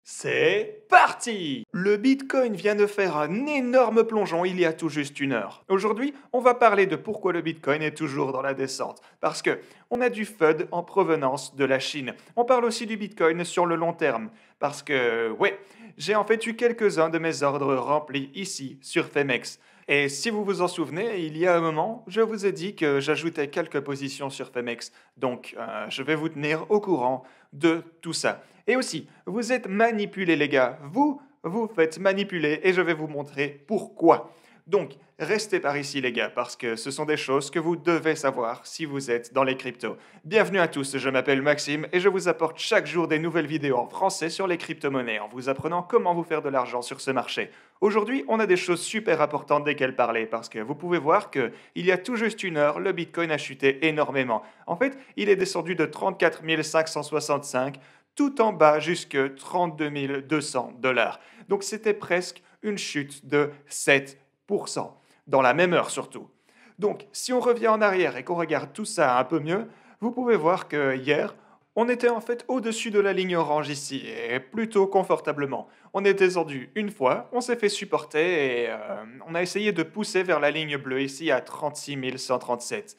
C'est parti! Le Bitcoin vient de faire un énorme plongeon il y a tout juste une heure. Aujourd'hui, on va parler de pourquoi le Bitcoin est toujours dans la descente. Parce que on a du FUD en provenance de la Chine. On parle aussi du Bitcoin sur le long terme. Parce que, ouais, j'ai en fait eu quelques-uns de mes ordres remplis ici sur Femex. Et si vous vous en souvenez, il y a un moment, je vous ai dit que j'ajoutais quelques positions sur Femex. Donc, je vais vous tenir au courant de tout ça. Et aussi, vous êtes manipulés, les gars. Vous faites manipuler et je vais vous montrer pourquoi. Donc, restez par ici, les gars, parce que ce sont des choses que vous devez savoir si vous êtes dans les cryptos. Bienvenue à tous, je m'appelle Maxime et je vous apporte chaque jour des nouvelles vidéos en français sur les crypto-monnaies en vous apprenant comment vous faire de l'argent sur ce marché. Aujourd'hui, on a des choses super importantes desquelles parler parce que vous pouvez voir que il y a tout juste une heure, le Bitcoin a chuté énormément. En fait, il est descendu de 34 565 tout en bas jusque 32 200 dollars. Donc c'était presque une chute de 7%, dans la même heure surtout. Donc si on revient en arrière et qu'on regarde tout ça un peu mieux, vous pouvez voir que hier, on était en fait au-dessus de la ligne orange ici, et plutôt confortablement. On est descendu une fois, on s'est fait supporter et on a essayé de pousser vers la ligne bleue ici à 36 137.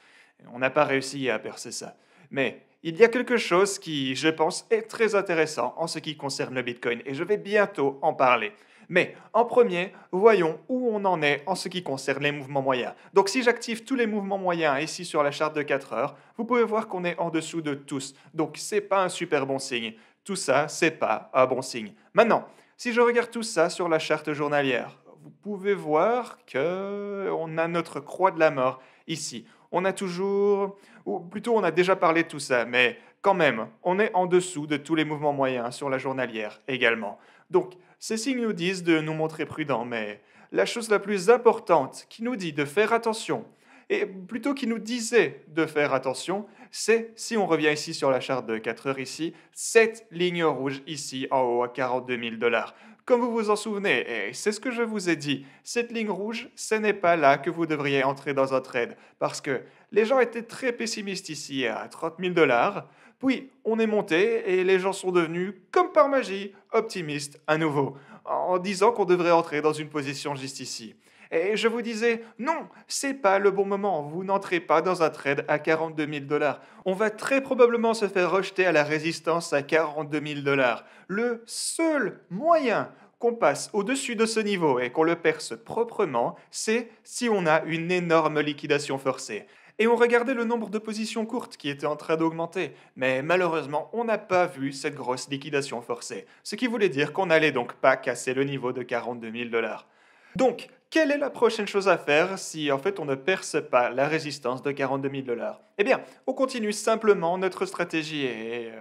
On n'a pas réussi à percer ça. Mais il y a quelque chose qui, je pense, est très intéressant en ce qui concerne le Bitcoin et je vais bientôt en parler. Mais en premier, voyons où on en est en ce qui concerne les mouvements moyens. Donc si j'active tous les mouvements moyens ici sur la charte de 4 heures, vous pouvez voir qu'on est en dessous de tous. Donc c'est pas un super bon signe. Tout ça, c'est pas un bon signe. Maintenant, si je regarde tout ça sur la charte journalière, vous pouvez voir que on a notre croix de la mort ici. On a toujours, ou plutôt on a déjà parlé de tout ça, mais quand même, on est en dessous de tous les mouvements moyens sur la journalière également. Donc, ces signes nous disent de nous montrer prudents, mais la chose la plus importante qui nous dit de faire attention, et plutôt qui nous disait de faire attention, c'est, si on revient ici sur la charte de 4 heures ici, cette ligne rouge ici en haut à 42 000 dollars. Comme vous vous en souvenez, et c'est ce que je vous ai dit, cette ligne rouge, ce n'est pas là que vous devriez entrer dans un trade, parce que les gens étaient très pessimistes ici à 30 000 dollars, puis on est monté et les gens sont devenus, comme par magie, optimistes à nouveau, en disant qu'on devrait entrer dans une position juste ici. Et je vous disais, non, c'est pas le bon moment, vous n'entrez pas dans un trade à 42 000 dollars. On va très probablement se faire rejeter à la résistance à 42 000 dollars. Le seul moyen qu'on passe au-dessus de ce niveau et qu'on le perce proprement, c'est si on a une énorme liquidation forcée. Et on regardait le nombre de positions courtes qui était en train d'augmenter, mais malheureusement, on n'a pas vu cette grosse liquidation forcée, ce qui voulait dire qu'on n'allait donc pas casser le niveau de 42 000 dollars. Donc, quelle est la prochaine chose à faire si en fait on ne perce pas la résistance de 42 000 dollars? Eh bien, on continue simplement notre stratégie et,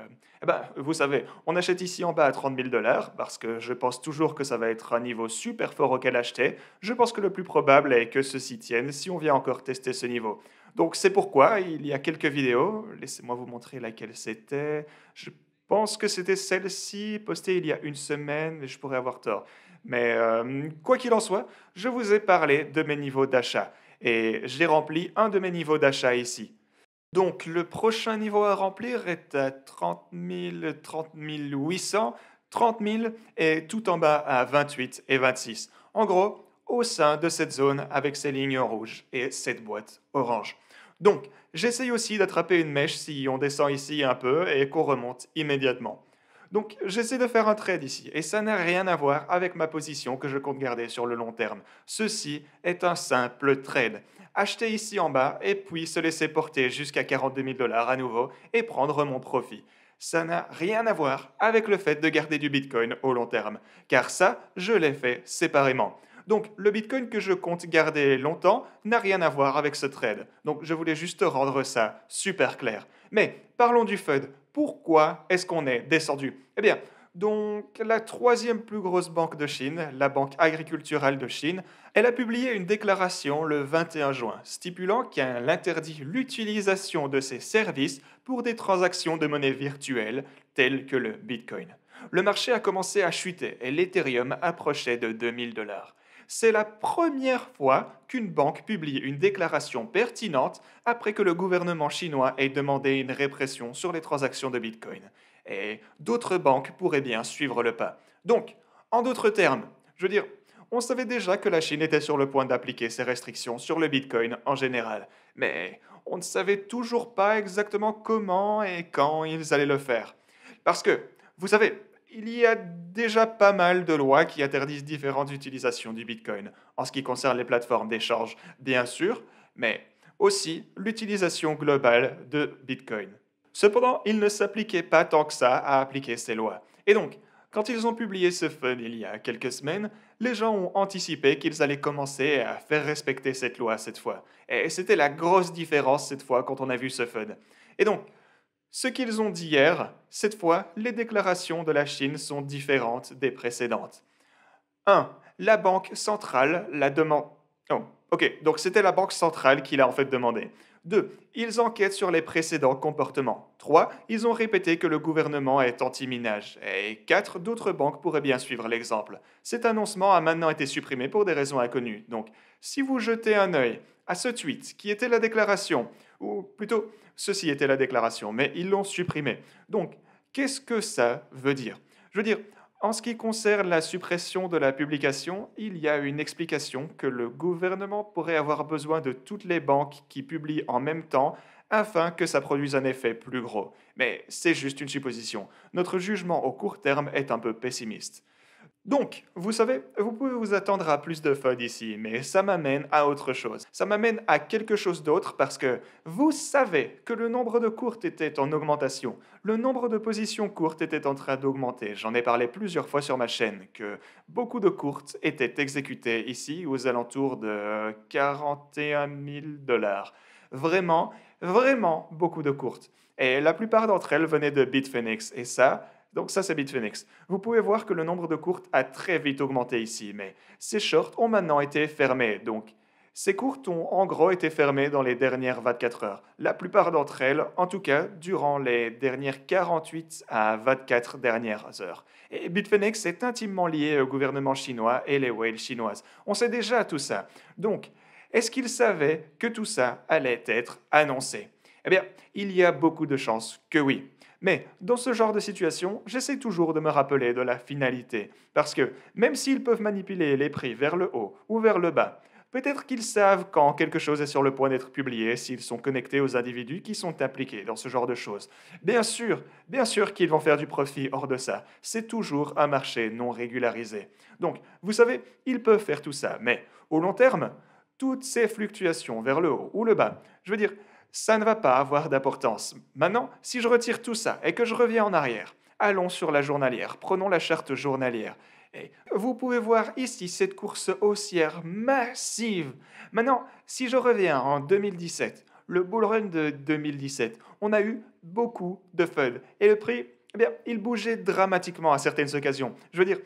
vous savez, on achète ici en bas à 30 000 dollars parce que je pense toujours que ça va être un niveau super fort auquel acheter. Je pense que le plus probable est que ceci tienne si on vient encore tester ce niveau. Donc c'est pourquoi il y a quelques vidéos, laissez-moi vous montrer laquelle c'était. Je pense que c'était celle-ci postée il y a une semaine, mais je pourrais avoir tort. Mais quoi qu'il en soit, je vous ai parlé de mes niveaux d'achat et j'ai rempli un de mes niveaux d'achat ici. Donc le prochain niveau à remplir est à 30 000, 30 800, 30 000 et tout en bas à 28 et 26. En gros, au sein de cette zone avec ces lignes rouges et cette boîte orange. Donc, j'essaye aussi d'attraper une mèche si on descend ici un peu et qu'on remonte immédiatement. Donc, j'essaie de faire un trade ici, et ça n'a rien à voir avec ma position que je compte garder sur le long terme. Ceci est un simple trade. Acheter ici en bas, et puis se laisser porter jusqu'à 42 000 dollars à nouveau, et prendre mon profit. Ça n'a rien à voir avec le fait de garder du Bitcoin au long terme, car ça, je l'ai fait séparément. Donc, le Bitcoin que je compte garder longtemps n'a rien à voir avec ce trade. Donc, je voulais juste rendre ça super clair. Mais parlons du FUD. Pourquoi est-ce qu'on est descendu? Eh bien, donc la troisième plus grosse banque de Chine, la Banque agriculturale de Chine, elle a publié une déclaration le 21 juin stipulant qu'elle interdit l'utilisation de ses services pour des transactions de monnaie virtuelle telles que le Bitcoin. Le marché a commencé à chuter et l'Ethereum approchait de 2000 dollars. C'est la première fois qu'une banque publie une déclaration pertinente après que le gouvernement chinois ait demandé une répression sur les transactions de Bitcoin. Et d'autres banques pourraient bien suivre le pas. Donc, en d'autres termes, je veux dire, on savait déjà que la Chine était sur le point d'appliquer ces restrictions sur le Bitcoin en général, mais on ne savait toujours pas exactement comment et quand ils allaient le faire. Parce que, vous savez, il y a déjà pas mal de lois qui interdisent différentes utilisations du Bitcoin, en ce qui concerne les plateformes d'échange, bien sûr, mais aussi l'utilisation globale de Bitcoin. Cependant, il ne s'appliquait pas tant que ça à appliquer ces lois. Et donc, quand ils ont publié ce fund il y a quelques semaines, les gens ont anticipé qu'ils allaient commencer à faire respecter cette loi cette fois. Et c'était la grosse différence cette fois quand on a vu ce fund. Et donc, ce qu'ils ont dit hier, cette fois, les déclarations de la Chine sont différentes des précédentes. 1. La banque centrale la demande. Oh, ok, donc c'était la banque centrale qui l'a en fait demandé. 2. Ils enquêtent sur les précédents comportements. 3. Ils ont répété que le gouvernement est anti-minage. Et 4. D'autres banques pourraient bien suivre l'exemple. Cet annoncement a maintenant été supprimé pour des raisons inconnues. Donc, si vous jetez un œil à ce tweet qui était la déclaration, ou plutôt, ceci était la déclaration, mais ils l'ont supprimé. Donc, qu'est-ce que ça veut dire? Je veux dire, en ce qui concerne la suppression de la publication, il y a une explication que le gouvernement pourrait avoir besoin de toutes les banques qui publient en même temps afin que ça produise un effet plus gros. Mais c'est juste une supposition. Notre jugement au court terme est un peu pessimiste. Donc, vous savez, vous pouvez vous attendre à plus de FUD ici, mais ça m'amène à autre chose. Ça m'amène à quelque chose d'autre parce que vous savez que le nombre de courtes était en augmentation. Le nombre de positions courtes était en train d'augmenter. J'en ai parlé plusieurs fois sur ma chaîne, que beaucoup de courtes étaient exécutées ici aux alentours de 41 000 dollars. Vraiment, vraiment beaucoup de courtes. Et la plupart d'entre elles venaient de Bitfinex, et ça, donc ça, c'est Bitfinex. Vous pouvez voir que le nombre de courtes a très vite augmenté ici, mais ces shorts ont maintenant été fermés. Donc, ces courtes ont en gros été fermées dans les dernières 24 heures. La plupart d'entre elles, en tout cas, durant les dernières 48 à 24 dernières heures. Et Bitfinex est intimement lié au gouvernement chinois et les whales chinoises. On sait déjà tout ça. Donc, est-ce qu'ils savaient que tout ça allait être annoncé? Eh bien, il y a beaucoup de chances que oui. Mais dans ce genre de situation, j'essaie toujours de me rappeler de la finalité. Parce que même s'ils peuvent manipuler les prix vers le haut ou vers le bas, peut-être qu'ils savent quand quelque chose est sur le point d'être publié s'ils sont connectés aux individus qui sont impliqués dans ce genre de choses. Bien sûr qu'ils vont faire du profit hors de ça. C'est toujours un marché non régularisé. Donc, vous savez, ils peuvent faire tout ça. Mais au long terme, toutes ces fluctuations vers le haut ou le bas, je veux dire, ça ne va pas avoir d'importance. Maintenant, si je retire tout ça et que je reviens en arrière, allons sur la journalière, prenons la charte journalière. Et vous pouvez voir ici cette course haussière massive. Maintenant, si je reviens en 2017, le bull run de 2017, on a eu beaucoup de FUD. Et le prix, eh bien, il bougeait dramatiquement à certaines occasions. Je veux dire,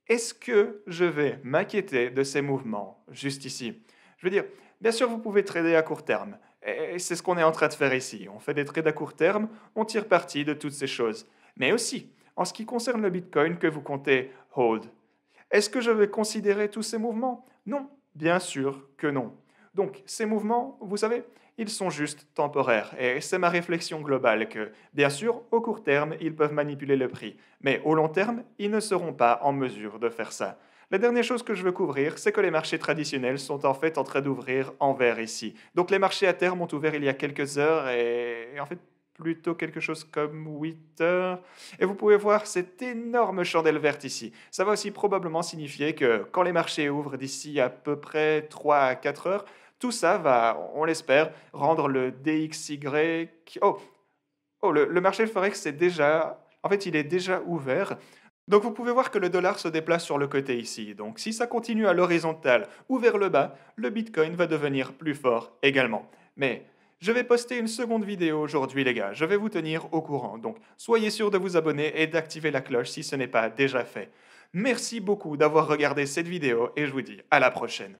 est-ce que je vais m'inquiéter de ces mouvements juste ici? Je veux dire, bien sûr, vous pouvez trader à court terme. Et c'est ce qu'on est en train de faire ici. On fait des trades à court terme, on tire parti de toutes ces choses. Mais aussi, en ce qui concerne le Bitcoin que vous comptez hold, est-ce que je vais considérer tous ces mouvements? Non, bien sûr que non. Donc, ces mouvements, vous savez, ils sont juste temporaires. Et c'est ma réflexion globale que, bien sûr, au court terme, ils peuvent manipuler le prix. Mais au long terme, ils ne seront pas en mesure de faire ça. La dernière chose que je veux couvrir, c'est que les marchés traditionnels sont en fait en train d'ouvrir en vert ici. Donc les marchés à terme ont ouvert il y a quelques heures et en fait plutôt quelque chose comme 8 heures. Et vous pouvez voir cette énorme chandelle verte ici. Ça va aussi probablement signifier que quand les marchés ouvrent d'ici à peu près 3 à 4 heures, tout ça va, on l'espère, rendre le DXY... le marché Forex c'est déjà... En fait, il est déjà ouvert. Donc vous pouvez voir que le dollar se déplace sur le côté ici. Donc si ça continue à l'horizontale ou vers le bas, le Bitcoin va devenir plus fort également. Mais je vais poster une seconde vidéo aujourd'hui les gars, je vais vous tenir au courant. Donc soyez sûr de vous abonner et d'activer la cloche si ce n'est pas déjà fait. Merci beaucoup d'avoir regardé cette vidéo et je vous dis à la prochaine.